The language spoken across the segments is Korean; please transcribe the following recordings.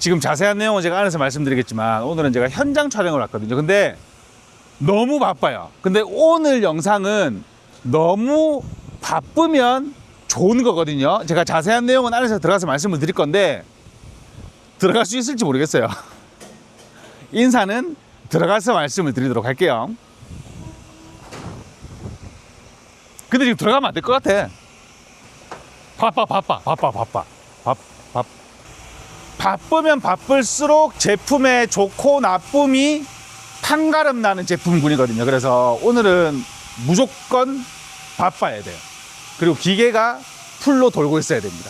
지금 자세한 내용은 제가 안에서 말씀드리겠지만 오늘은 제가 현장 촬영을 왔거든요. 근데 너무 바빠요. 근데 오늘 영상은 너무 바쁘면 좋은 거거든요. 제가 자세한 내용은 안에서 들어가서 말씀을 드릴 건데 들어갈 수 있을지 모르겠어요. 인사는 들어가서 말씀을 드리도록 할게요. 근데 지금 들어가면 안 될 것 같아. 바쁘면 바쁠수록 제품의 좋고 나쁨이 판가름 나는 제품군이거든요. 그래서 오늘은 무조건 바빠야 돼요. 그리고 기계가 풀로 돌고 있어야 됩니다.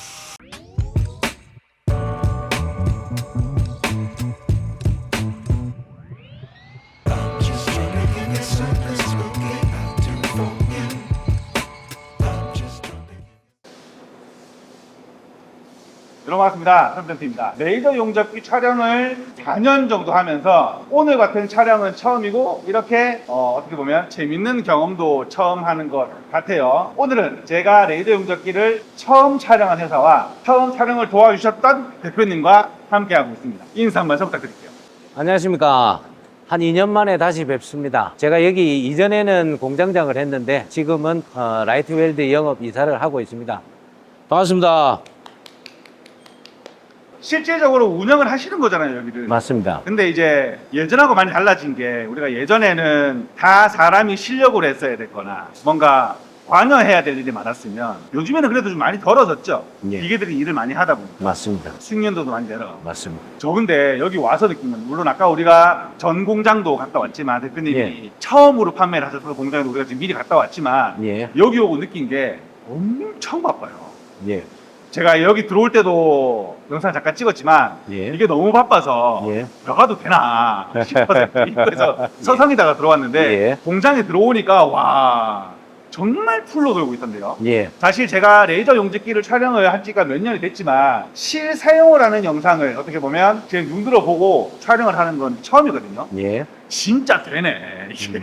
여러분 반갑습니다. 선생님입니다. 레이저 용접기 촬영을 4년 정도 하면서 오늘 같은 촬영은 처음이고 이렇게 어떻게 보면 재밌는 경험도 처음 하는 것 같아요. 오늘은 제가 레이저 용접기를 처음 촬영한 회사와 처음 촬영을 도와주셨던 대표님과 함께하고 있습니다. 인사 한 말씀 부탁드릴게요. 안녕하십니까. 한 2년 만에 다시 뵙습니다. 제가 여기 이전에는 공장장을 했는데 지금은 라이트웰드 영업 이사를 하고 있습니다. 반갑습니다. 실제적으로 운영을 하시는 거잖아요, 여기를. 맞습니다. 근데 이제 예전하고 많이 달라진 게 우리가 예전에는 다 사람이 실력으로 했어야 됐거나 뭔가 관여해야 될 일이 많았으면 요즘에는 그래도 좀 많이 덜어졌죠. 예. 기계들이 일을 많이 하다 보니까 맞습니다. 숙련도도 많이 내려. 맞습니다. 저 근데 여기 와서 느낀 건 물론 아까 우리가 전 공장도 갔다 왔지만 대표님이 예. 처음으로 판매를 하셔서 공장에도 우리가 지금 미리 갔다 왔지만 예. 여기 오고 느낀 게 엄청 바빠요. 예. 제가 여기 들어올 때도 영상 잠깐 찍었지만 예. 이게 너무 바빠서 예. 들어가도 되나 싶어서 입구에서 서성이다가 들어왔는데 예. 공장에 들어오니까 와 정말 풀로 돌고 있던데요. 예. 사실 제가 레이저 용접기를 촬영을 한 지가 몇 년이 됐지만 실사용을 하는 영상을 어떻게 보면 제 눈으로 보고 촬영을 하는 건 처음이거든요. 예. 진짜 되네 이게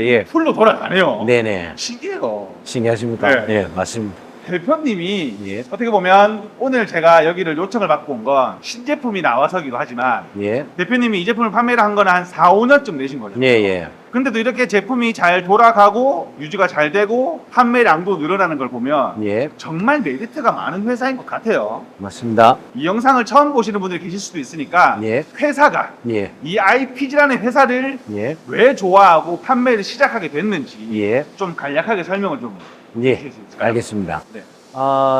예. 풀로 돌아가네요. 네네. 신기해요. 신기하십니까? 네. 예. 맞습니다. 대표님이 예. 어떻게 보면 오늘 제가 여기를 요청을 받고 온 건 신제품이 나와서기도 하지만 예. 대표님이 이 제품을 판매를 한 건 한 4, 5년쯤 되신 거죠. 예. 예. 근데도 이렇게 제품이 잘 돌아가고 유지가 잘 되고 판매량도 늘어나는 걸 보면 예. 정말 메리트가 많은 회사인 것 같아요. 맞습니다. 이 영상을 처음 보시는 분들이 계실 수도 있으니까 예. 회사가 예. 이 IPG라는 회사를 예. 왜 좋아하고 판매를 시작하게 됐는지 예. 좀 간략하게 설명을 좀 예. 해주실 수 있을까요? 알겠습니다. 네.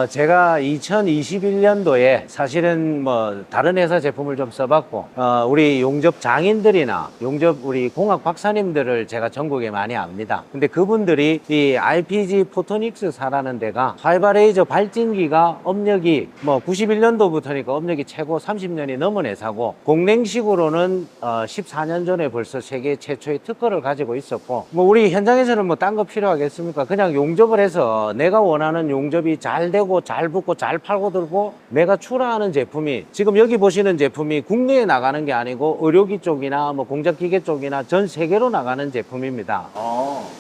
제가 2021년도에 사실은 뭐 다른 회사 제품을 좀 써봤고, 우리 용접 장인들이나 용접 우리 공학 박사님들을 제가 전국에 많이 압니다. 근데 그분들이 이 RPG 포토닉스사라는 데가 하이바레이저 발진기가 업력이 뭐 91년도부터니까 업력이 최고 30년이 넘은 회사고, 공냉식으로는 14년 전에 벌써 세계 최초의 특허를 가지고 있었고, 뭐 우리 현장에서는 뭐 딴 거 필요하겠습니까? 그냥 용접을 해서 내가 원하는 용접이 잘 되고 잘 붙고 잘 팔고 들고 내가 출하하는 제품이, 지금 여기 보시는 제품이 국내에 나가는 게 아니고 의료기 쪽이나 뭐 공작기계 쪽이나 전 세계로 나가는 제품입니다.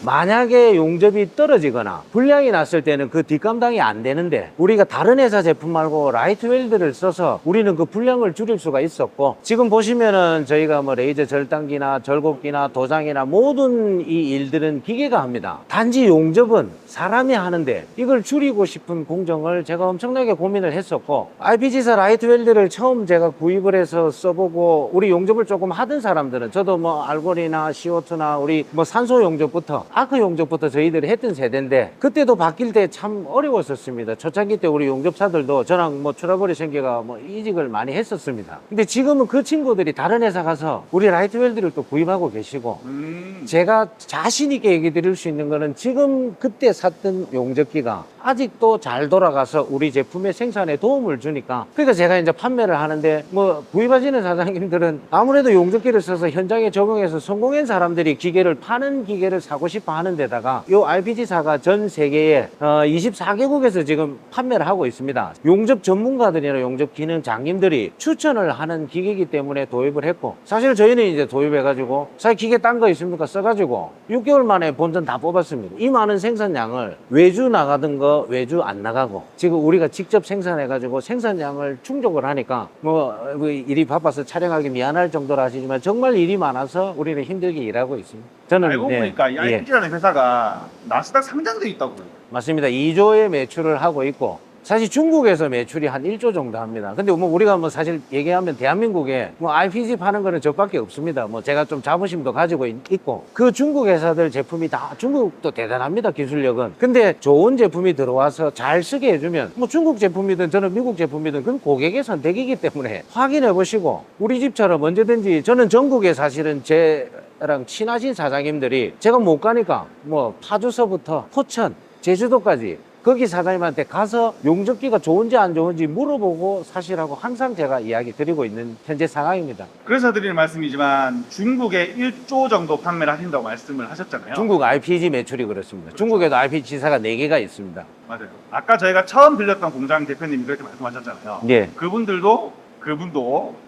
만약에 용접이 떨어지거나 불량이 났을 때는 그 뒷감당이 안 되는데, 우리가 다른 회사 제품 말고 라이트웰드를 써서 우리는 그 불량을 줄일 수가 있었고, 지금 보시면은 저희가 뭐 레이저 절단기나 절곡기나 도장이나 모든 이 일들은 기계가 합니다. 단지 용접은 사람이 하는데 이걸 줄이고 싶은 공정을 제가 엄청나게 고민을 했었고, IPG사 라이트웰드를 처음 제가 구입을 해서 써보고 우리 용접을 조금 하던 사람들은, 저도 뭐 알고리나 CO2나 우리 뭐 산소 용접부터 아크 용접부터 저희들이 했던 세대인데 그때도 바뀔 때 참 어려웠었습니다. 초창기 때 우리 용접사들도 저랑 뭐 트러블이 생겨가 뭐 이직을 많이 했었습니다. 근데 지금은 그 친구들이 다른 회사 가서 우리 라이트웰드를 또 구입하고 계시고, 제가 자신 있게 얘기 드릴 수 있는 거는 지금 그때 샀던 용접기가 아직도 잘 돌아가서 우리 제품의 생산에 도움을 주니까, 그러니까 제가 이제 판매를 하는데 뭐 구입하시는 사장님들은 아무래도 용접기를 써서 현장에 적용해서 성공한 사람들이 기계를 파는 기계를 사고 싶어 IPG파 하는 데다가 이 IPG사가 전 세계에 24개국에서 지금 판매를 하고 있습니다. 용접 전문가들이나 용접 기능 장님들이 추천을 하는 기계이기 때문에 도입을 했고, 사실 저희는 이제 도입해가지고 사실 기계 딴 거 있습니까? 써가지고 6개월 만에 본전 다 뽑았습니다. 이 많은 생산량을 외주 나가던 거 외주 안 나가고 지금 우리가 직접 생산해가지고 생산량을 충족을 하니까 뭐 일이 바빠서 촬영하기 미안할 정도로 하시지만 정말 일이 많아서 우리는 힘들게 일하고 있습니다. 저는 알고 네, 보니까 이 예, IPG라는 회사가 나스닥 상장돼 있다고요. 맞습니다. 2조의 매출을 하고 있고, 사실 중국에서 매출이 한 1조 정도 합니다. 근데 뭐 우리가 뭐 사실 얘기하면 대한민국에 뭐 RPG 파는 거는 저밖에 없습니다. 뭐 제가 좀 자부심도 가지고 있고, 그 중국 회사들 제품이 다, 중국도 대단합니다, 기술력은. 근데 좋은 제품이 들어와서 잘 쓰게 해주면 뭐 중국 제품이든 저는 미국 제품이든 그건 고객의 선택이기 때문에 확인해 보시고, 우리 집처럼 언제든지, 저는 전국에 사실은 제랑 친하신 사장님들이 제가 못 가니까 뭐 파주서부터 포천, 제주도까지 거기 사장님한테 가서 용접기가 좋은지 안 좋은지 물어보고 사시라고 항상 제가 이야기 드리고 있는 현재 상황입니다. 그래서 드리는 말씀이지만 중국에 1조 정도 판매를 하신다고 말씀을 하셨잖아요. 중국 RPG 매출이 그렇습니다. 그렇죠. 중국에도 RPG사가 4개가 있습니다. 맞아요. 아까 저희가 처음 들렸던 공장 대표님이 그렇게 말씀하셨잖아요. 예. 그분도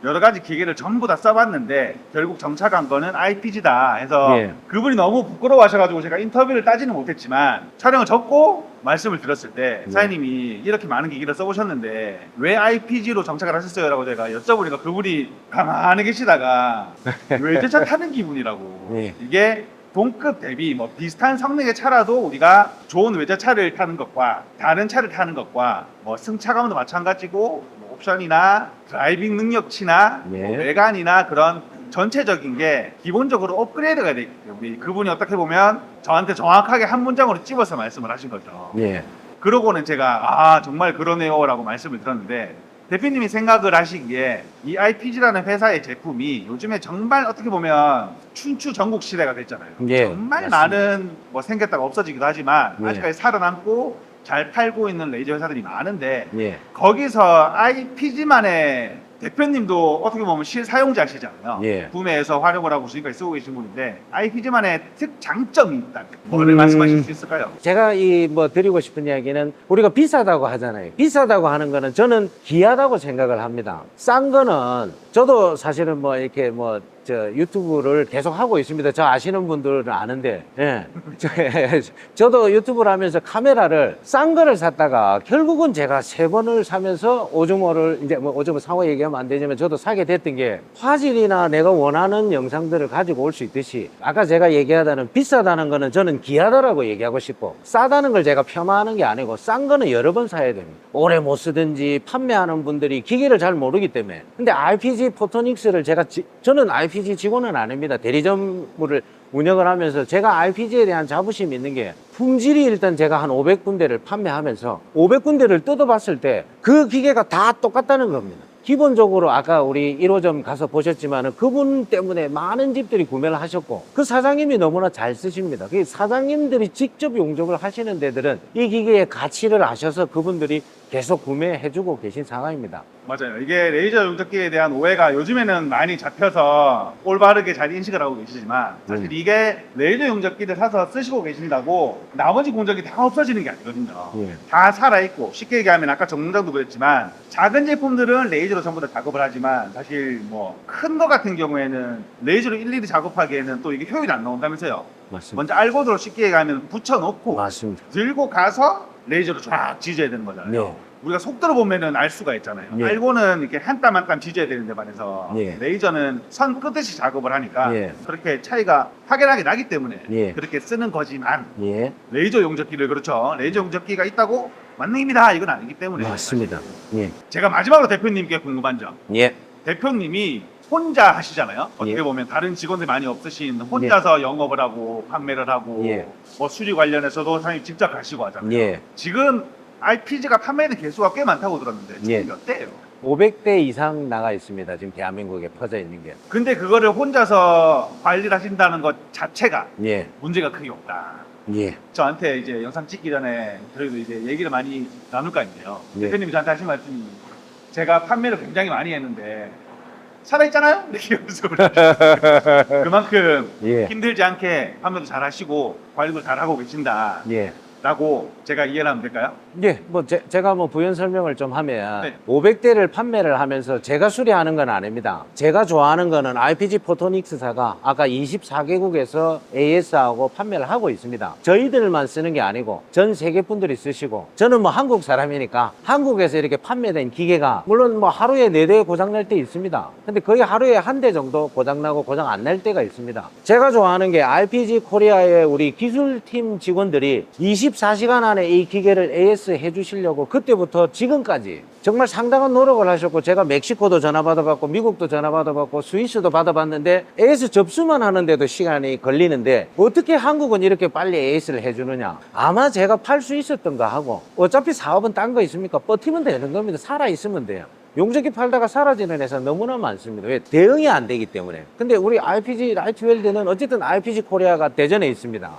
여러 가지 기계를 전부 다 써봤는데 결국 정착한 거는 IPG다 해서 예. 그분이 너무 부끄러워하셔가지고 제가 인터뷰를 따지는 못했지만 촬영을 접고 말씀을 드렸을 때 예. 사장님이 이렇게 많은 기기를 써보셨는데 왜 IPG로 정착을 하셨어요? 라고 제가 여쭤보니까 그분이 가만히 계시다가 외제차 타는 기분이라고. 예. 이게 동급 대비 뭐 비슷한 성능의 차라도 우리가 좋은 외제차를 타는 것과 다른 차를 타는 것과 뭐 승차감도 마찬가지고 뭐 옵션이나 드라이빙 능력치나 예. 뭐 외관이나 그런 전체적인 게 기본적으로 업그레이드가 되기 때문에 그분이 어떻게 보면 저한테 정확하게 한 문장으로 찝어서 말씀을 하신 거죠. 예. 그러고는 제가 정말 그러네요 라고 말씀을 드렸는데, 대표님이 생각을 하시기에 이 IPG라는 회사의 제품이 요즘에 정말 어떻게 보면 춘추 전국 시대가 됐잖아요. 예, 정말 맞습니다. 많은 뭐 생겼다가 없어지기도 하지만 예. 아직까지 살아남고 잘 팔고 있는 레이저 회사들이 많은데 예. 거기서 IPG만의 대표님도 어떻게 보면 실사용자시잖아요. 예. 구매해서 활용을 하고 지금까지 쓰고 계신 분인데 IPG만의 특장점이 있다면 뭐를 말씀하실 수 있을까요? 제가 뭐 드리고 싶은 이야기는, 우리가 비싸다고 하잖아요. 비싸다고 하는 거는 저는 귀하다고 생각을 합니다. 싼 거는, 저도 사실은 뭐 이렇게 뭐 유튜브를 계속 하고 있습니다. 저 아시는 분들은 아는데, 예. 저도 유튜브를 하면서 카메라를 싼 거를 샀다가 결국은 제가 3번을 사면서 오즈모를, 이제 뭐 오즈모 상호 얘기하면 안 되지만 저도 사게 됐던 게, 화질이나 내가 원하는 영상들을 가지고 올 수 있듯이, 아까 제가 얘기하다는 비싸다는 거는 저는 귀하다라고 얘기하고 싶고, 싸다는 걸 제가 폄하하는 게 아니고 싼 거는 여러 번 사야 됩니다. 오래 못 쓰든지 판매하는 분들이 기계를 잘 모르기 때문에. 근데 RPG 포토닉스를 저는 RPG 직원은 아닙니다. 대리점을 운영을 하면서 제가 RPG에 대한 자부심이 있는 게, 품질이 일단 제가 한 500군데를 판매하면서 500군데를 뜯어봤을 때 그 기계가 다 똑같다는 겁니다. 기본적으로 아까 우리 1호점 가서 보셨지만 그분 때문에 많은 집들이 구매를 하셨고, 그 사장님이 너무나 잘 쓰십니다. 그 사장님들이 직접 용접을 하시는 데들은 이 기계의 가치를 아셔서 그분들이 계속 구매해주고 계신 상황입니다. 맞아요. 이게 레이저 용접기에 대한 오해가 요즘에는 많이 잡혀서 올바르게 잘 인식을 하고 계시지만, 사실 이게 레이저 용접기를 사서 쓰시고 계신다고 나머지 공정이 다 없어지는 게 아니거든요. 예. 다 살아있고, 쉽게 얘기하면 아까 정문장도 그랬지만 작은 제품들은 레이저로 전부 다 작업을 하지만 사실 뭐 큰 거 같은 경우에는 레이저로 일일이 작업하기에는 또 이게 효율이 안 나온다면서요. 맞습니다. 먼저 알고도로 쉽게 얘기하면 붙여놓고 맞습니다. 들고 가서 레이저로 쫙 지져야 되는 거잖아요. 네. 우리가 속도로 보면은 알 수가 있잖아요. 예. 알고는 이렇게 한 땀 한 땀 지져야 되는데 반해서 예. 레이저는 선 끄듯이 작업을 하니까 예. 그렇게 차이가 확연하게 나기 때문에 예. 그렇게 쓰는 거지만, 예. 레이저 용접기를, 그렇죠, 레이저 용접기가 있다고 만능입니다 이건 아니기 때문에. 맞습니다. 예. 제가 마지막으로 대표님께 궁금한 점, 예. 대표님이 혼자 하시잖아요. 어떻게 예. 보면 다른 직원들 많이 없으신, 혼자서 영업을 하고 판매를 하고 예. 뭐 수리 관련해서도 사장님 직접 가시고 하잖아요. 예. 지금 IPG가 판매하는 개수가 꽤 많다고 들었는데 지금 예. 몇 대예요? 500대 이상 나가 있습니다. 지금 대한민국에 퍼져 있는 게. 근데 그거를 혼자서 관리를 하신다는 것 자체가 예. 문제가 크게 없다. 예. 저한테 이제 영상 찍기 전에 그래도 이제 얘기를 많이 나눌 거 아니에요. 예. 대표님이 저한테 하신 말씀이, 제가 판매를 굉장히 많이 했는데 살아있잖아요? 이렇게 연습을 그만큼 예. 힘들지 않게 판매도 잘 하시고 관리도 잘 하고 계신다 예. 라고 제가 이해를 하면 될까요? 예, 뭐 제가 뭐 부연 설명을 좀 하면 네. 500대를 판매를 하면서 제가 수리하는 건 아닙니다. 제가 좋아하는 거는 RPG 포토닉스사가 아까 24개국에서 AS하고 판매를 하고 있습니다. 저희들만 쓰는 게 아니고 전 세계 분들이 쓰시고 저는 뭐 한국 사람이니까 한국에서 이렇게 판매된 기계가 물론 뭐 하루에 4대 고장 날 때 있습니다. 근데 거의 하루에 한 대 정도 고장 나고 고장 안 날 때가 있습니다. 제가 좋아하는 게 RPG 코리아의 우리 기술팀 직원들이 24시간 안에 이 기계를 AS 해주시려고 그때부터 지금까지 정말 상당한 노력을 하셨고 제가 멕시코도 전화 받아봤고 미국도 전화 받아봤고 스위스도 받아봤는데 AS 접수만 하는데도 시간이 걸리는데 어떻게 한국은 이렇게 빨리 AS를 해주느냐. 아마 제가 팔 수 있었던가 하고 어차피 사업은 딴 거 있습니까? 버티면 되는 겁니다. 살아있으면 돼요. 용접기 팔다가 사라지는 회사 너무나 많습니다. 왜? 대응이 안 되기 때문에. 근데 우리 RPG 라이트웰드는 어쨌든 RPG 코리아가 대전에 있습니다.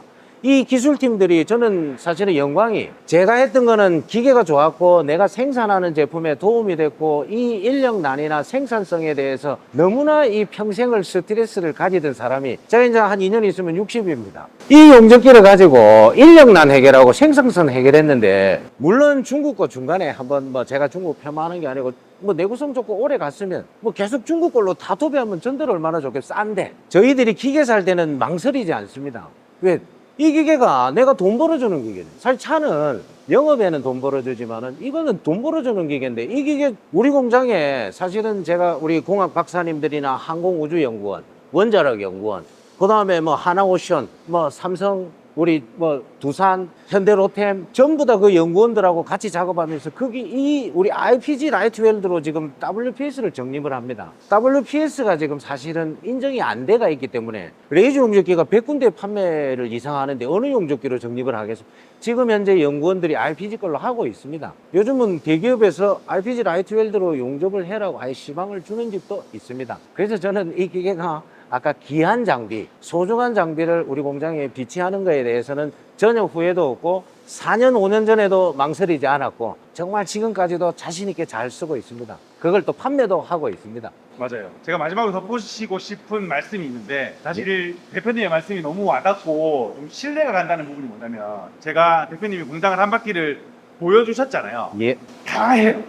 이 기술팀들이 저는 사실은 영광이 제가 했던 거는 기계가 좋았고 내가 생산하는 제품에 도움이 됐고 이 인력난이나 생산성에 대해서 너무나 이 평생을 스트레스를 가지던 사람이 제가 이제 한 2년 있으면 60입니다. 이 용접기를 가지고 인력난 해결하고 생산성 해결했는데 물론 중국 거 중간에 한번 뭐 제가 중국 폄하하는 게 아니고 뭐 내구성 좋고 오래 갔으면 뭐 계속 중국 걸로 다 도배하면 전들 얼마나 좋겠어. 싼데 저희들이 기계 살 때는 망설이지 않습니다. 왜? 이 기계가 내가 돈 벌어주는 기계네. 사실 차는 영업에는 돈 벌어주지만은 이거는 돈 벌어주는 기계인데 이 기계 우리 공장에 사실은 제가 우리 공학 박사님들이나 항공우주연구원, 원자력연구원, 그 다음에 뭐 하나오션, 뭐 삼성, 우리 뭐 두산, 현대로템 전부 다 그 연구원들하고 같이 작업하면서 거기 이 우리 RPG 라이트웰드로 지금 WPS를 적립을 합니다. WPS가 지금 사실은 인정이 안 돼가 있기 때문에 레이저 용접기가 100군데 판매를 이상하는데 어느 용접기로 적립을 하겠습니까? 지금 현재 연구원들이 RPG 걸로 하고 있습니다. 요즘은 대기업에서 RPG 라이트웰드로 용접을 해라고 아예 시방을 주는 집도 있습니다. 그래서 저는 이 기계가 아까 귀한 장비, 소중한 장비를 우리 공장에 비치하는 것에 대해서는 전혀 후회도 없고 4년, 5년 전에도 망설이지 않았고 정말 지금까지도 자신 있게 잘 쓰고 있습니다. 그걸 또 판매도 하고 있습니다. 맞아요. 제가 마지막으로 덧붙이고 싶은 말씀이 있는데 사실 대표님의 말씀이 너무 와닿고 좀 신뢰가 간다는 부분이 뭐냐면 제가 대표님이 공장을 한 바퀴를 보여주셨잖아요. 예. 다 해요.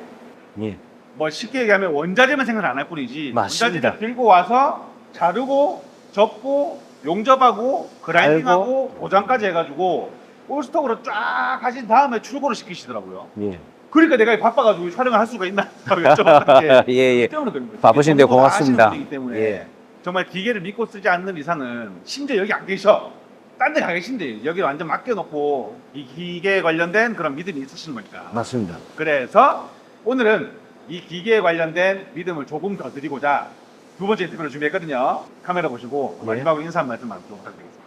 예. 뭐 쉽게 얘기하면 원자재만 생산 안 할 뿐이지 맞습니다. 원자재를 들고 와서 자르고 접고 용접하고 그라인딩하고 보장까지 해가지고 올스톡으로 쫙 하신 다음에 출고를 시키시더라고요. 예. 그러니까 내가 바빠가지고 촬영을 할 수가 있나 여쭤봤던 게 예, 예. 때문에 그런 거예요. 바쁘신데 고맙습니다. 아시는 분이기 때문에 예. 정말 기계를 믿고 쓰지 않는 이상은 심지어 여기 안 계셔. 딴 데 가 계신데 여기 완전 맡겨놓고 이 기계에 관련된 그런 믿음이 있으신 거니까. 맞습니다. 그래서 오늘은 이 기계에 관련된 믿음을 조금 더 드리고자 두 번째 인터뷰를 준비했거든요. 카메라 보시고 예. 마지막으로 인사 한 말씀만 좀 부탁드리겠습니다.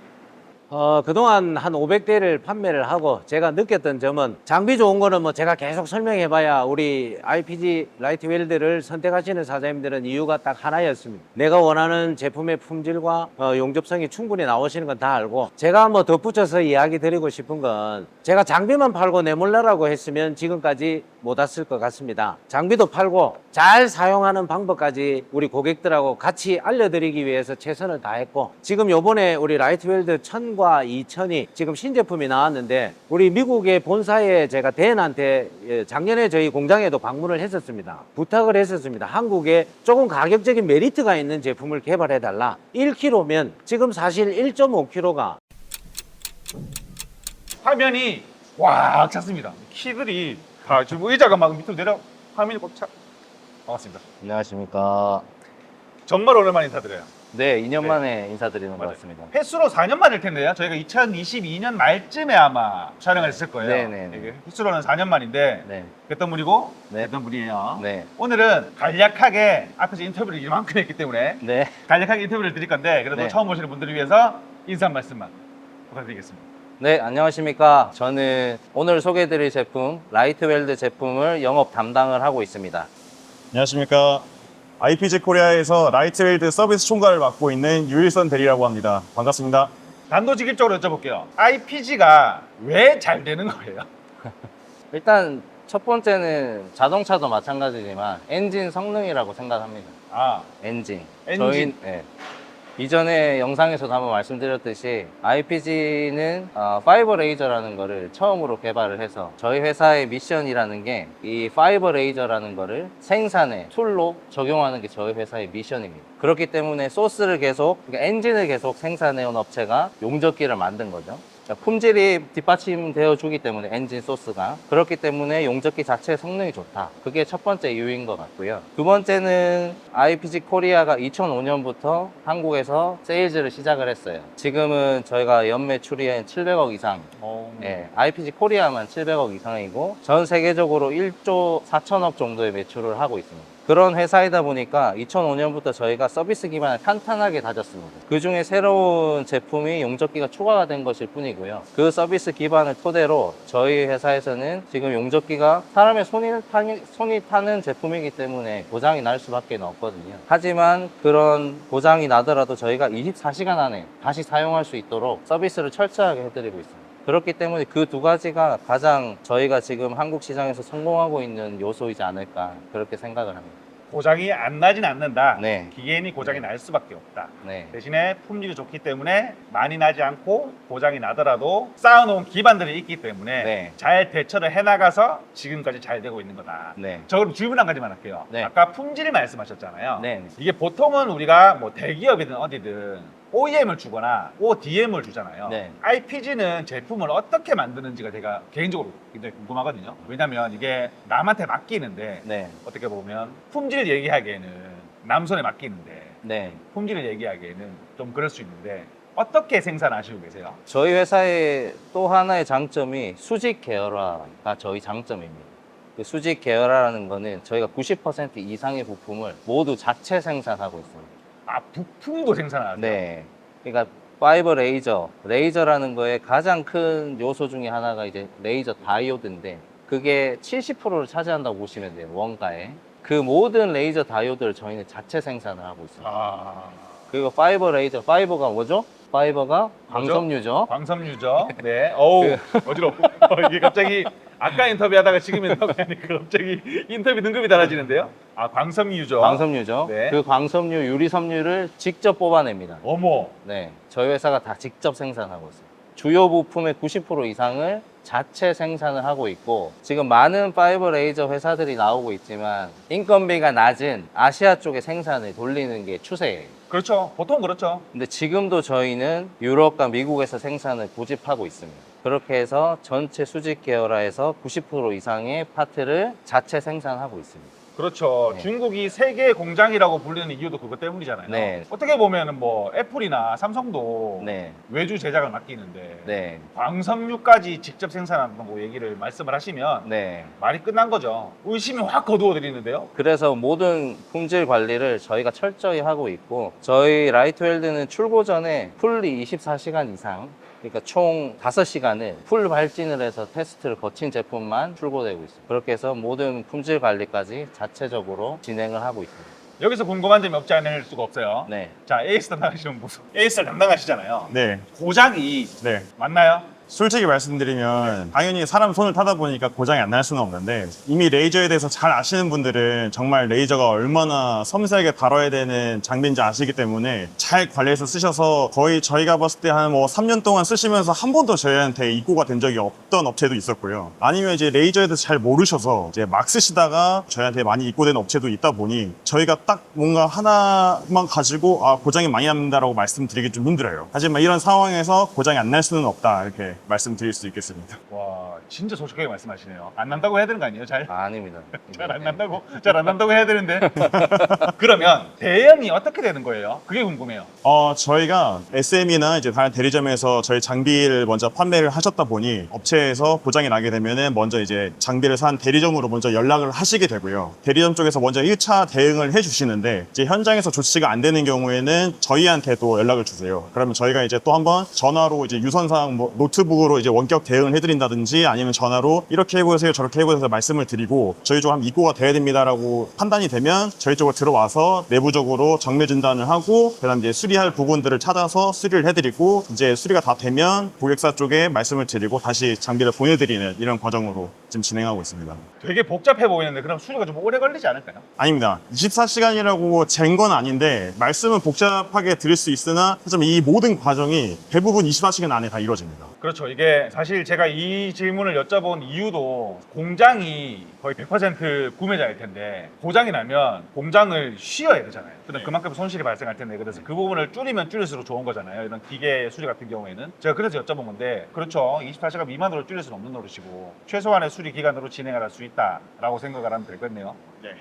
그동안 한 500대를 판매를 하고 제가 느꼈던 점은 장비 좋은 거는 뭐 제가 계속 설명해봐야 우리 RPG 라이트웰드를 선택하시는 사장님들은 이유가 딱 하나였습니다. 내가 원하는 제품의 품질과 용접성이 충분히 나오시는 건 다 알고 제가 뭐 덧붙여서 이야기 드리고 싶은 건 제가 장비만 팔고 내몰라라고 했으면 지금까지 못 왔을 것 같습니다. 장비도 팔고 잘 사용하는 방법까지 우리 고객들하고 같이 알려드리기 위해서 최선을 다했고 지금 요번에 우리 라이트웰드 1000과 2000이 지금 신제품이 나왔는데 우리 미국의 본사에 제가 댄한테 작년에 저희 공장에도 방문을 했었습니다. 부탁을 했었습니다. 한국에 조금 가격적인 메리트가 있는 제품을 개발해달라. 1kg면 지금 사실 1.5kg가 화면이 꽉 찼습니다. 키들이 다 지금 의자가 막 밑으로 내려 화면이 꽉 차. 반갑습니다. 안녕하십니까. 정말 오랜만에 인사드려요. 네, 2년 네. 만에 인사드리는 맞아요. 것 같습니다. 횟수로 4년 만일 텐데요. 저희가 2022년 말쯤에 아마 촬영을 했을 거예요. 네네네. 이게 횟수로는 4년 만인데 네, 어떤 분이고 네. 어떤 분이에요. 네, 오늘은 간략하게 앞에서 인터뷰를 이만큼 했기 때문에 네. 간략하게 인터뷰를 드릴 건데 그래도 네. 처음 보시는 분들을 위해서 인사 한 말씀만 부탁드리겠습니다. 네, 안녕하십니까. 저는 오늘 소개해드릴 제품, 라이트웰드 제품을 영업 담당을 하고 있습니다. 안녕하십니까. IPG 코리아에서 라이트웰드 서비스 총괄을 맡고 있는 유일선 대리라고 합니다. 반갑습니다. 단도직입적으로 여쭤볼게요. IPG가 왜 잘 되는 거예요? 일단 첫 번째는 자동차도 마찬가지지만 엔진 성능이라고 생각합니다. 아, 엔진. 엔진. 네. 이전에 영상에서도 한번 말씀드렸듯이 IPG는 파이버 레이저라는 거를 처음으로 개발을 해서 저희 회사의 미션이라는 게 이 파이버 레이저라는 거를 생산의 툴로 적용하는 게 저희 회사의 미션입니다. 그렇기 때문에 소스를 계속, 그러니까 엔진을 계속 생산해온 업체가 용접기를 만든 거죠. 그러니까 품질이 뒷받침되어 주기 때문에 엔진 소스가 그렇기 때문에 용접기 자체의 성능이 좋다. 그게 첫 번째 이유인 것 같고요. 두 번째는 IPG 코리아가 2005년부터 한국에서 세일즈를 시작을 했어요. 지금은 저희가 연매출이 700억 이상, IPG 코리아만 700억 이상이고 전 세계적으로 1조 4천억 정도의 매출을 하고 있습니다. 그런 회사이다 보니까 2005년부터 저희가 서비스 기반을 탄탄하게 다졌습니다. 그 중에 새로운 제품이 용접기가 추가가 된 것일 뿐이고요. 그 서비스 기반을 토대로 저희 회사에서는 지금 용접기가 사람의 손이 타는 제품이기 때문에 고장이 날 수밖에 없거든요. 하지만 그런 고장이 나더라도 저희가 24시간 안에 다시 사용할 수 있도록 서비스를 철저하게 해드리고 있습니다. 그렇기 때문에 그 두 가지가 가장 저희가 지금 한국 시장에서 성공하고 있는 요소이지 않을까 그렇게 생각을 합니다. 고장이 안 나진 않는다. 네. 기계인이 고장이 날 수밖에 없다. 네. 대신에 품질이 좋기 때문에 많이 나지 않고 고장이 나더라도 쌓아놓은 기반들이 있기 때문에 네. 잘 대처를 해나가서 지금까지 잘 되고 있는 거다. 네. 저 그럼 질문 한 가지만 할게요. 네. 아까 품질 말씀하셨잖아요. 네. 이게 보통은 우리가 뭐 대기업이든 어디든 OEM을 주거나 ODM을 주잖아요. 네. IPG는 제품을 어떻게 만드는지가 제가 개인적으로 굉장히 궁금하거든요. 왜냐면 이게 남한테 맡기는데 네. 어떻게 보면 품질 얘기하기에는 남손에 맡기는데 네. 품질을 얘기하기에는 좀 그럴 수 있는데 어떻게 생산하시고 계세요? 저희 회사의 또 하나의 장점이 수직 계열화가 저희 장점입니다. 그 수직 계열화라는 거는 저희가 90% 이상의 부품을 모두 자체 생산하고 있습니다. 아, 부품도 생산하세요? 네. 그러니까 파이버 레이저라는 거에 가장 큰 요소 중에 하나가 이제 레이저 다이오드인데 그게 70%를 차지한다고 보시면 돼요. 원가에. 그 모든 레이저 다이오드를 저희는 자체 생산을 하고 있습니다. 아, 그리고 파이버 레이저, 파이버가 뭐죠? 파이버가 광섬유죠. 광섬유죠. 네. 어우, 어지럽고. 이게 갑자기 아까 인터뷰하다가 지금 인터뷰하니까 갑자기 인터뷰 등급이 달라지는데요. 아, 광섬유죠. 광섬유죠. 네. 그 광섬유, 유리섬유를 직접 뽑아냅니다. 어머. 네, 저희 회사가 다 직접 생산하고 있어요. 주요 부품의 90% 이상을 자체 생산을 하고 있고 지금 많은 파이버 레이저 회사들이 나오고 있지만 인건비가 낮은 아시아 쪽에 생산을 돌리는 게 추세예요. 그렇죠. 보통 그렇죠. 근데 지금도 저희는 유럽과 미국에서 생산을 고집하고 있습니다. 그렇게 해서 전체 수직 계열화에서 90% 이상의 파트를 자체 생산하고 있습니다. 그렇죠. 네. 중국이 세계 공장이라고 불리는 이유도 그것 때문이잖아요. 네. 어떻게 보면은 뭐 애플이나 삼성도 네, 외주 제작을 맡기는데 네, 광섬유까지 직접 생산한다고 얘기를 말씀을 하시면 네. 말이 끝난 거죠. 의심이 확 거두어 드리는데요. 그래서 모든 품질 관리를 저희가 철저히 하고 있고 저희 라이트웰드는 출고 전에 풀리 24시간 이상 그러니까 총 5시간을 풀 발진을 해서 테스트를 거친 제품만 출고되고 있습니다. 그렇게 해서 모든 품질 관리까지 자체적으로 진행을 하고 있습니다. 여기서 궁금한 점이 없지 않을 수가 없어요. 네. 자, AS 담당하시는 분. AS를 담당하시잖아요. 네. 고장이 네. 맞나요? 솔직히 말씀드리면 당연히 사람 손을 타다 보니까 고장이 안 날 수는 없는데 이미 레이저에 대해서 잘 아시는 분들은 정말 레이저가 얼마나 섬세하게 다뤄야 되는 장비인지 아시기 때문에 잘 관리해서 쓰셔서 거의 저희가 봤을 때 한 뭐 3년 동안 쓰시면서 한 번도 저희한테 입고가 된 적이 없던 업체도 있었고요. 아니면 이제 레이저에 대해서 잘 모르셔서 이제 막 쓰시다가 저희한테 많이 입고된 업체도 있다 보니 저희가 딱 뭔가 하나만 가지고 아 고장이 많이 납니다라고 말씀드리기 좀 힘들어요. 하지만 이런 상황에서 고장이 안 날 수는 없다 이렇게 말씀드릴 수 있겠습니다. 와, 진짜 솔직하게 말씀하시네요. 안 난다고 해야 되는 거 아니에요? 잘? 아닙니다. 잘 안 난다고? 잘 안 난다고 해야 되는데. 그러면 대응이 어떻게 되는 거예요? 그게 궁금해요. 저희가 SM이나 이제 다른 대리점에서 저희 장비를 먼저 판매를 하셨다 보니 업체에서 고장이 나게 되면은 먼저 이제 장비를 산 대리점으로 먼저 연락을 하시게 되고요. 대리점 쪽에서 먼저 1차 대응을 해주시는데 이제 현장에서 조치가 안 되는 경우에는 저희한테도 연락을 주세요. 그러면 저희가 이제 또 한번 전화로 이제 유선상 뭐 노트북으로 이제 원격 대응을 해드린다든지 아니면 전화로 이렇게 해보세요 저렇게 해보세요 말씀을 드리고 저희 쪽 한번 입고가 돼야 됩니다라고 판단이 되면 저희 쪽으로 들어와서 내부적으로 정밀 진단을 하고 그다음 이제 수리할 부분들을 찾아서 수리를 해드리고 이제 수리가 다 되면 고객사 쪽에 말씀을 드리고 다시 장비를 보내드리는 이런 과정으로 지금 진행하고 있습니다. 되게 복잡해 보이는데 그럼 수리가 좀 오래 걸리지 않을까요? 아닙니다. 24시간이라고 잰 건 아닌데 말씀은 복잡하게 드릴 수 있으나 사실 이 모든 과정이 대부분 24시간 안에 다 이루어집니다. 그렇죠. 이게 사실 제가 이 질문을 여쭤본 이유도 공장이 거의 100% 구매자일 텐데 고장이 나면 공장을 쉬어야 되잖아요. 그럼 그만큼 손실이 발생할 텐데 그래서 그 부분을 줄이면 줄일수록 좋은 거잖아요. 이런 기계 수리 같은 경우에는 제가 그래서 여쭤본 건데 그렇죠. 24시간 미만으로 줄일 수는 없는 노릇이고 최소한의 수리 기간으로 진행을 할 수 있다라고 생각을 하면 되겠네요.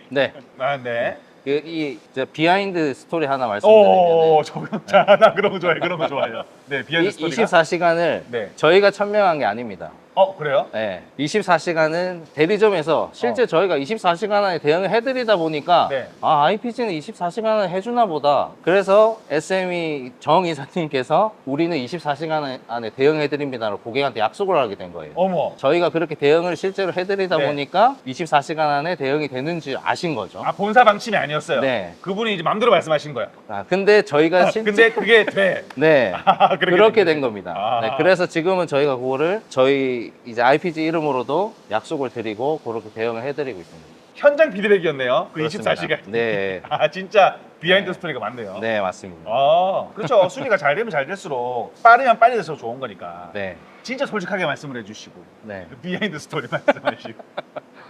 네. 아, 네. 이제 비하인드 스토리 하나 오, 말씀드리면 저거 나 그런 거 좋아해. 그런 거 좋아해요. 네, 비하인드 스토리가. 24시간을 네. 저희가 천명한 게 아닙니다. 그래요? 네, 24시간은 대리점에서 실제 저희가 24시간 안에 대응을 해드리다 보니까 네. 아, IPG는 24시간 안에 해주나 보다. 그래서 SME 정 이사님께서 우리는 24시간 안에 대응해드립니다라고 고객한테 약속을 하게 된 거예요. 어머. 저희가 그렇게 대응을 실제로 해드리다 네. 보니까 24시간 안에 대응이 되는지 아신 거죠. 아, 본사 방침이 아니었어요. 네. 그분이 이제 마음대로 말씀하신 거야. 아, 근데 저희가 근데 그게 돼. 네. 그렇게 된 겁니다. 겁니다. 네, 그래서 지금은 저희가 그거를 저희 이제 IPG 이름으로도 약속을 드리고 그렇게 대응을 해드리고 있습니다. 현장 피드백이었네요. 그 그렇습니다. 24시간. 네. 아, 진짜 비하인드 스토리가 많네요. 네, 맞습니다. 그렇죠. 수리가 잘 되면 잘 될수록 빠르면 빨리 돼서 좋은 거니까. 네. 진짜 솔직하게 말씀을 해주시고 네. 그 비하인드 스토리 말씀하시고.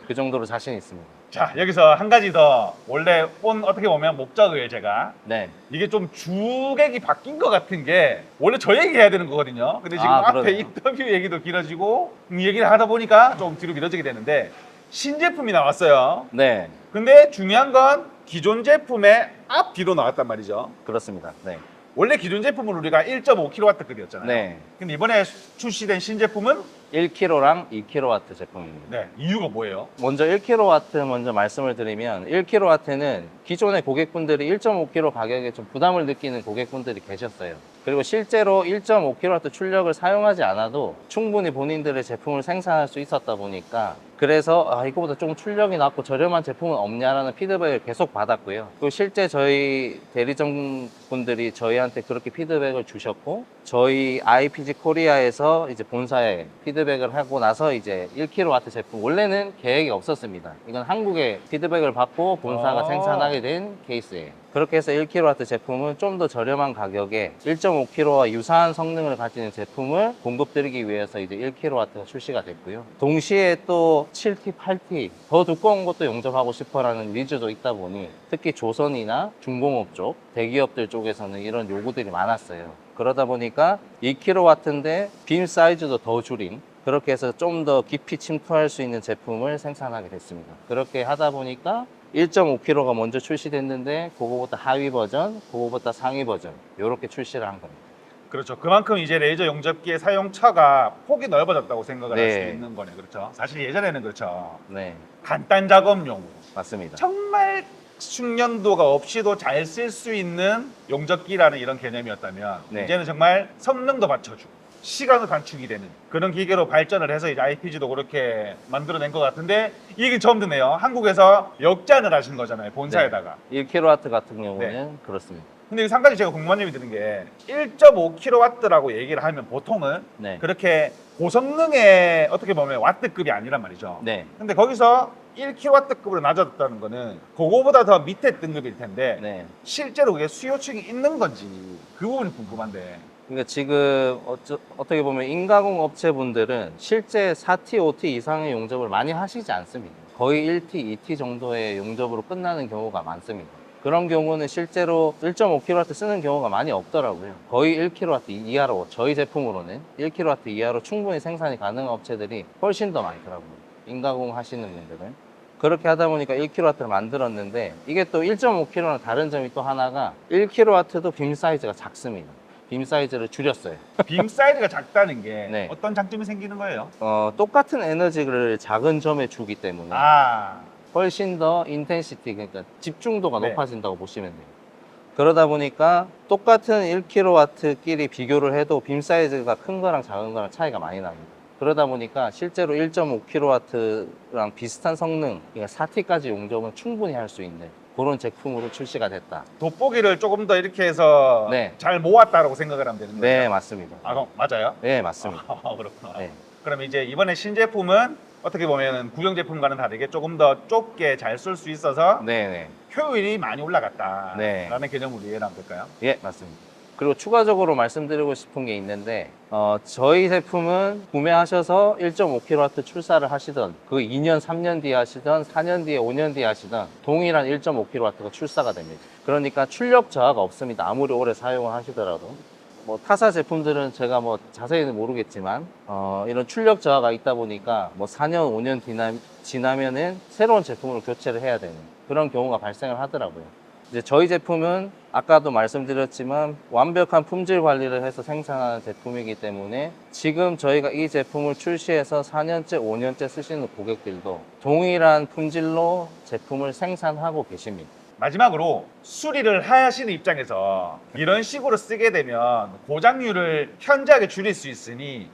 그 정도로 자신 있습니다. 자, 여기서 한 가지 더 원래 어떻게 보면 목적을 제가 네. 이게 좀 주객이 바뀐 것 같은 게 원래 저 얘기해야 되는 거거든요. 근데 지금 앞에 그러네요. 인터뷰 얘기도 길어지고 얘기를 하다 보니까 좀 뒤로 미뤄지게 되는데 신제품이 나왔어요. 네. 근데 중요한 건 기존 제품의 앞뒤로 나왔단 말이죠. 그렇습니다. 네. 원래 기존 제품은 우리가 1.5kW급이었잖아요. 네. 근데 이번에 출시된 신제품은 1kW, 2kW 제품입니다. 네, 이유가 뭐예요? 먼저 1kW 먼저 말씀을 드리면 1kW는 기존의 고객분들이 1.5kW 가격에 좀 부담을 느끼는 고객분들이 계셨어요. 그리고 실제로 1.5kW 출력을 사용하지 않아도 충분히 본인들의 제품을 생산할 수 있었다 보니까 그래서 이거보다 좀 출력이 낮고 저렴한 제품은 없냐라는 피드백을 계속 받았고요. 그리고 실제 저희 대리점 분들이 저희한테 그렇게 피드백을 주셨고 저희 IPG 코리아에서 이제 본사에 피드백을 하고 나서 이제 1kW 제품 원래는 계획이 없었습니다. 이건 한국에 피드백을 받고 본사가 생산하게 된 케이스예요. 그렇게 해서 1kW 제품은 좀 더 저렴한 가격에 1.5kW와 유사한 성능을 가지는 제품을 공급드리기 위해서 이제 1kW가 출시가 됐고요. 동시에 또 7T, 8T 더 두꺼운 것도 용접하고 싶어라는 니즈도 있다 보니 특히 조선이나 중공업 쪽, 대기업들 쪽에서는 이런 요구들이 많았어요. 그러다 보니까 2kW인데 빔 사이즈도 더 줄인 그렇게 해서 좀 더 깊이 침투할 수 있는 제품을 생산하게 됐습니다. 그렇게 하다 보니까 1.5kg가 먼저 출시됐는데 그거보다 하위 버전, 그거보다 상위 버전 이렇게 출시를 한 겁니다. 그렇죠. 그만큼 이제 레이저 용접기의 사용처가 폭이 넓어졌다고 생각을 할 수 네. 있는 거네. 그렇죠. 사실 예전에는 그렇죠. 네, 간단 작업용, 맞습니다. 정말 숙련도가 없이도 잘 쓸 수 있는 용접기라는 이런 개념이었다면 네. 이제는 정말 성능도 받쳐주고 시간도 단축이 되는 그런 기계로 발전을 해서 이제 IPG도 그렇게 만들어낸 것 같은데 이 얘기 처음 듣네요. 한국에서 역잔을 하신 거잖아요. 본사에다가. 1kW 같은 경우는 그렇습니다. 근데 한 가지 제가 궁금한 점이 드는 게 1.5kW라고 얘기를 하면 보통은 네. 그렇게 고성능의 어떻게 보면 와트급이 아니란 말이죠. 네. 근데 거기서 1kW급으로 낮아졌다는 거는 그거보다 더 밑에 등급일 텐데 네. 실제로 그게 수요층이 있는 건지 그 부분이 궁금한데. 그러니까 지금 어떻게 보면 인가공 업체분들은 실제 4T, 5T 이상의 용접을 많이 하시지 않습니다. 거의 1T, 2T 정도의 용접으로 끝나는 경우가 많습니다. 그런 경우는 실제로 1.5kW 쓰는 경우가 많이 없더라고요. 거의 1kW 이하로 저희 제품으로는 1kW 이하로 충분히 생산이 가능한 업체들이 훨씬 더 많더라고요. 인가공 하시는 분들은. 그렇게 하다 보니까 1kW를 만들었는데 이게 또 1.5kW랑 다른 점이 또 하나가 1kW도 빔 사이즈가 작습니다. 빔 사이즈를 줄였어요. 빔 사이즈가 작다는 게 네. 어떤 장점이 생기는 거예요? 똑같은 에너지를 작은 점에 주기 때문에 훨씬 더 인텐시티, 그러니까 집중도가 네. 높아진다고 보시면 돼요. 그러다 보니까 똑같은 1kW끼리 비교를 해도 빔 사이즈가 큰 거랑 작은 거랑 차이가 많이 납니다. 그러다 보니까 실제로 1.5kW랑 비슷한 성능, 그러니까 4T까지 용접은 충분히 할 수 있는 그런 제품으로 출시가 됐다. 돋보기를 조금 더 이렇게 해서 네. 잘 모았다라고 생각을 하면 되는 거죠? 네, 맞습니다. 그럼 맞아요? 네, 맞습니다. 그렇구나. 네. 그럼 이제 이번에 신제품은 어떻게 보면 구형 제품과는 다르게 조금 더 좁게 잘 쓸 수 있어서 네네. 효율이 많이 올라갔다라는 네. 개념으로 이해하면 될까요? 예, 맞습니다. 그리고 추가적으로 말씀드리고 싶은 게 있는데, 저희 제품은 구매하셔서 1.5kW 출사를 하시던, 그 2년, 3년 뒤에 하시던, 4년 뒤에, 5년 뒤에 하시던 동일한 1.5kW가 출사가 됩니다. 그러니까 출력 저하가 없습니다. 아무리 오래 사용을 하시더라도. 뭐 타사 제품들은 제가 뭐 자세히는 모르겠지만 이런 출력 저하가 있다 보니까 뭐 4년, 5년 지나면은 새로운 제품으로 교체를 해야 되는 그런 경우가 발생을 하더라고요. 이제 저희 제품은 아까도 말씀드렸지만 완벽한 품질 관리를 해서 생산하는 제품이기 때문에 지금 저희가 이 제품을 출시해서 4년째, 5년째 쓰시는 고객들도 동일한 품질로 제품을 생산하고 계십니다. 마지막으로 수리를 하시는 입장에서 이런 식으로 쓰게 되면 고장률을 현저하게 줄일 수 있으니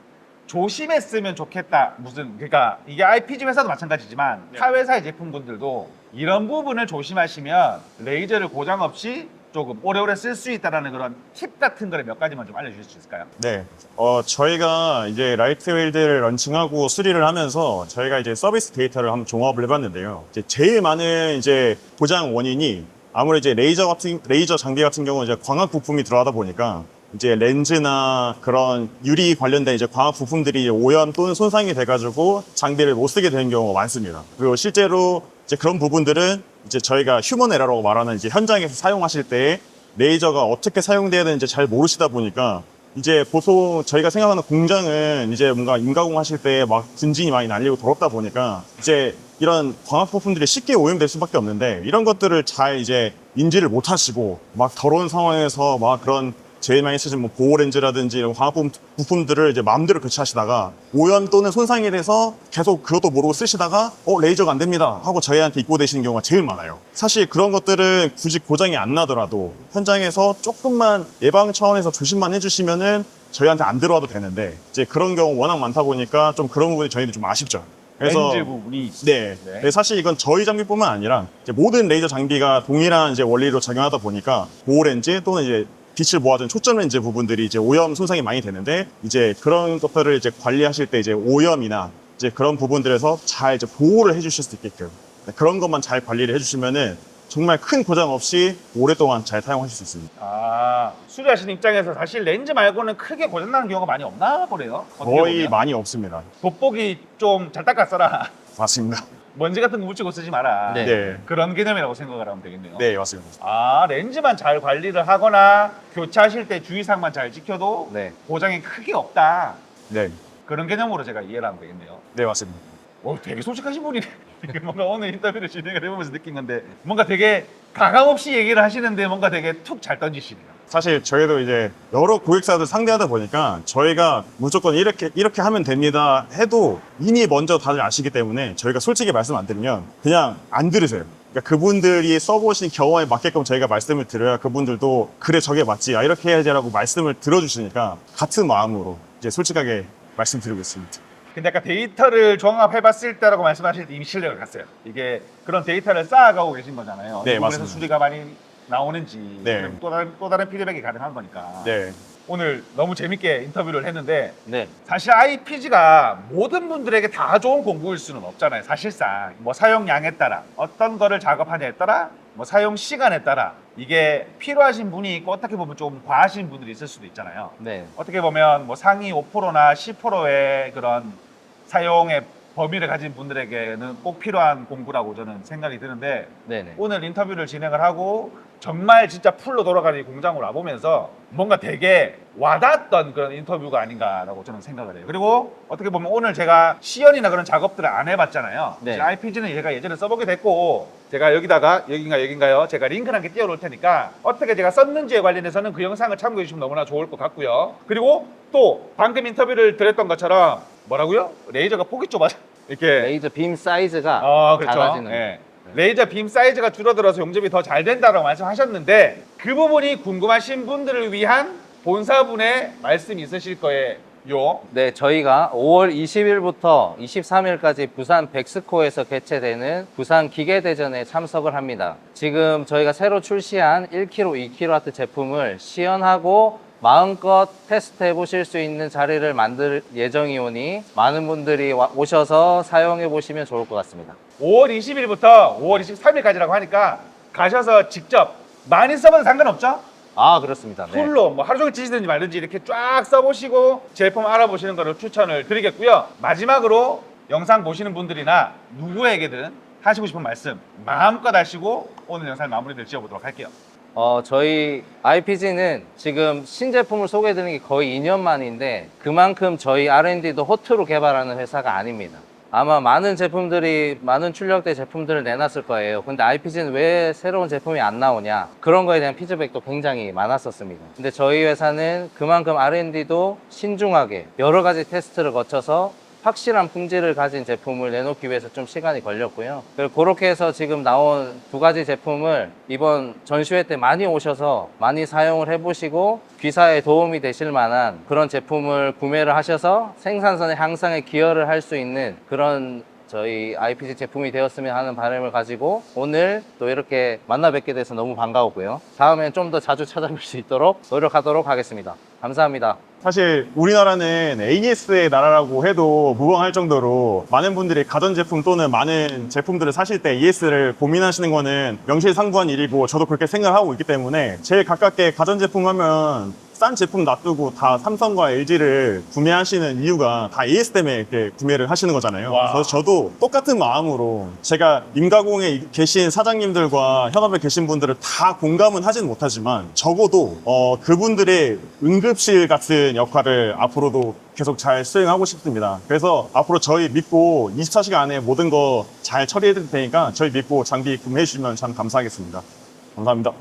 조심했으면 좋겠다. 그러니까 이게 IPG 회사도 마찬가지지만 타 회사의 제품분들도 이런 부분을 조심하시면 레이저를 고장 없이 조금 오래오래 쓸 수 있다는 그런 팁 같은 거를 몇 가지만 좀 알려주실 수 있을까요? 네. 저희가 이제 라이트웨일드를 런칭하고 수리를 하면서 저희가 이제 서비스 데이터를 한번 종합을 해봤는데요. 이제 제일 많은 이제 고장 원인이 아무래도 이제 레이저 장비 같은 경우는 이제 광학 부품이 들어가다 보니까 이제 렌즈나 그런 유리 관련된 이제 광학 부품들이 오염 또는 손상이 돼가지고 장비를 못 쓰게 되는 경우가 많습니다. 그리고 실제로 이제 그런 부분들은 이제 저희가 휴먼 에러라고 말하는 이제 현장에서 사용하실 때 레이저가 어떻게 사용돼야 되는지 잘 모르시다 보니까 이제 보통 저희가 생각하는 공장은 이제 뭔가 인가공 하실 때 막 분진이 많이 날리고 더럽다 보니까 이제 이런 광학 부품들이 쉽게 오염될 수밖에 없는데 이런 것들을 잘 이제 인지를 못 하시고 막 더러운 상황에서 막 그런 제일 많이 쓰신 뭐 보호 렌즈라든지 이런 광학 부품들을 이제 마음대로 교체하시다가 오염 또는 손상이 돼서 계속 그것도 모르고 쓰시다가 레이저가 안 됩니다 하고 저희한테 입고되시는 경우가 제일 많아요. 사실 그런 것들은 굳이 고장이 안 나더라도 현장에서 조금만 예방 차원에서 조심만 해주시면은 저희한테 안 들어와도 되는데 이제 그런 경우 워낙 많다 보니까 좀 그런 부분이 저희는 좀 아쉽죠. 그래서 렌즈 부분이 네. 네. 네, 사실 이건 저희 장비뿐만 아니라 이제 모든 레이저 장비가 동일한 이제 원리로 작용하다 보니까 보호 렌즈 또는 이제 빛을 모아둔 초점 렌즈 부분들이 이제 오염 손상이 많이 되는데 이제 그런 것들을 이제 관리하실 때 이제 오염이나 이제 그런 부분들에서 잘 이제 보호를 해주실 수 있게끔 그런 것만 잘 관리를 해주시면은 정말 큰 고장 없이 오랫동안 잘 사용하실 수 있습니다. 수리하시는 입장에서 사실 렌즈 말고는 크게 고장나는 경우가 많이 없나 보네요. 어떻게 거의 보면. 많이 없습니다. 돋보기 좀 잘 닦아 써라. 맞습니다. 먼지 같은 거 묻히고 쓰지 마라. 네. 네. 그런 개념이라고 생각을 하면 되겠네요. 네, 맞습니다. 렌즈만 잘 관리를 하거나 교체하실 때 주의사항만 잘 지켜도 네. 고장이 크게 없다. 네. 그런 개념으로 제가 이해를 하면 되겠네요. 네, 맞습니다. 되게 솔직하신 분이네. 되게 뭔가 오늘 인터뷰를 진행을 해보면서 느낀 건데 뭔가 되게 가감 없이 얘기를 하시는데 뭔가 되게 툭 잘 던지시네요. 사실 저희도 이제 여러 고객사들 상대하다 보니까 저희가 무조건 이렇게 하면 됩니다 해도 이미 먼저 다들 아시기 때문에 저희가 솔직히 말씀 안 드리면 그냥 안 들으세요. 그러니까 그분들이 써보신 경험에 맞게끔 저희가 말씀을 드려야 그분들도 그래 저게 맞지 이렇게 해야지라고 말씀을 들어주시니까 같은 마음으로 이제 솔직하게 말씀드리고 있습니다. 근데 아까 데이터를 종합해봤을 때라고 말씀하실 때 이미 신뢰가 갔어요. 이게 그런 데이터를 쌓아가고 계신 거잖아요. 네, 이 부분에서 맞습니다. 수리가 많이 나오는지 네. 또 다른 피드백이 가능한 거니까. 네. 오늘 너무 재밌게 인터뷰를 했는데 네. 사실 IPG가 모든 분들에게 다 좋은 공구일 수는 없잖아요. 사실상 뭐 사용량에 따라 어떤 거를 작업하냐에 따라 뭐 사용 시간에 따라 이게 필요하신 분이 있고 어떻게 보면 좀 과하신 분들이 있을 수도 있잖아요. 네. 어떻게 보면 뭐 상위 5%나 10%의 그런 사용의 범위를 가진 분들에게는 꼭 필요한 공구라고 저는 생각이 드는데 네네. 오늘 인터뷰를 진행을 하고 정말 진짜 풀로 돌아가는 이 공장으로 와보면서 뭔가 되게 와닿았던 그런 인터뷰가 아닌가라고 저는 생각을 해요. 그리고 어떻게 보면 오늘 제가 시연이나 그런 작업들을 안 해봤잖아요. 네. IPG는 제가 예전에 써보게 됐고 제가 여긴가요? 제가 링크를 함께 띄워놓을 테니까 어떻게 제가 썼는지에 관련해서는 그 영상을 참고해 주시면 너무나 좋을 것 같고요. 그리고 또 방금 인터뷰를 드렸던 것처럼 뭐라고요? 레이저가 폭이 좁아서 이렇게 레이저 빔 사이즈가 그렇죠. 작아지는 예. 레이저 빔 사이즈가 줄어들어서 용접이 더 잘 된다고 말씀하셨는데 그 부분이 궁금하신 분들을 위한 본사분의 말씀이 있으실 거예요. 네, 저희가 5월 20일부터 23일까지 부산 백스코에서 개최되는 부산 기계대전에 참석을 합니다. 지금 저희가 새로 출시한 1kW, 2kW 제품을 시연하고 마음껏 테스트 해보실 수 있는 자리를 만들 예정이오니 많은 분들이 오셔서 사용해 보시면 좋을 것 같습니다. 5월 20일부터 5월 23일까지라고 하니까 가셔서 직접 많이 써봐도 상관없죠? 아, 그렇습니다. 네. 풀로 뭐 하루 종일 치시든지 말든지 이렇게 쫙 써보시고 제품 알아보시는 거를 추천을 드리겠고요. 마지막으로 영상 보시는 분들이나 누구에게든 하시고 싶은 말씀 마음껏 하시고 오늘 영상 마무리를 지어보도록 할게요. 저희 IPG는 지금 신제품을 소개해드리는 게 거의 2년 만인데 그만큼 저희 R&D도 허투루 개발하는 회사가 아닙니다. 아마 많은 제품들이 많은 출력대 제품들을 내놨을 거예요. 근데 IPG는 왜 새로운 제품이 안 나오냐, 그런 거에 대한 피드백도 굉장히 많았었습니다. 근데 저희 회사는 그만큼 R&D도 신중하게 여러 가지 테스트를 거쳐서 확실한 품질을 가진 제품을 내놓기 위해서 좀 시간이 걸렸고요. 그리고 그렇게 해서 지금 나온 두 가지 제품을 이번 전시회 때 많이 오셔서 많이 사용을 해보시고 귀사에 도움이 되실 만한 그런 제품을 구매를 하셔서 생산선의 향상에 기여를 할 수 있는 그런 저희 IPG 제품이 되었으면 하는 바람을 가지고 오늘 또 이렇게 만나 뵙게 돼서 너무 반가웠고요. 다음엔 좀 더 자주 찾아뵐 수 있도록 노력하도록 하겠습니다. 감사합니다. 사실 우리나라는 AS의 나라라고 해도 무방할 정도로 많은 분들이 가전제품 또는 많은 제품들을 사실 때 AS를 고민하시는 거는 명실상부한 일이고 저도 그렇게 생각하고 있기 때문에 제일 가깝게 가전제품 하면 싼 제품 놔두고 다 삼성과 LG를 구매하시는 이유가 다 AS 때문에 이렇게 구매를 하시는 거잖아요. 와. 그래서 저도 똑같은 마음으로 제가 인가공에 계신 사장님들과 현업에 계신 분들을 다 공감은 하진 못하지만 적어도 그분들의 응급실 같은 역할을 앞으로도 계속 잘 수행하고 싶습니다. 그래서 앞으로 저희 믿고 24시간 안에 모든 거 잘 처리해 드릴 테니까 저희 믿고 장비 구매해 주시면 참 감사하겠습니다. 감사합니다.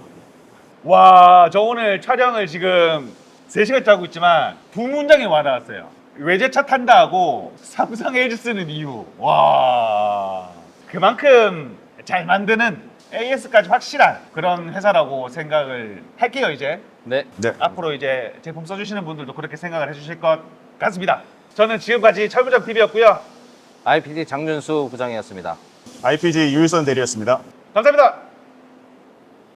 와, 저 오늘 촬영을 지금 3시간째 하고 있지만 두 문장이 와닿았어요. 외제차 탄다 하고 삼성 LG 쓰는 이유. 와, 그만큼 잘 만드는 AS까지 확실한 그런 회사라고 생각을 할게요, 이제. 네. 네. 앞으로 이제 제품 써주시는 분들도 그렇게 생각을 해주실 것 같습니다. 저는 지금까지 철부장 TV였고요. IPG 장준수 부장이었습니다. IPG 유일선 대리였습니다. 감사합니다.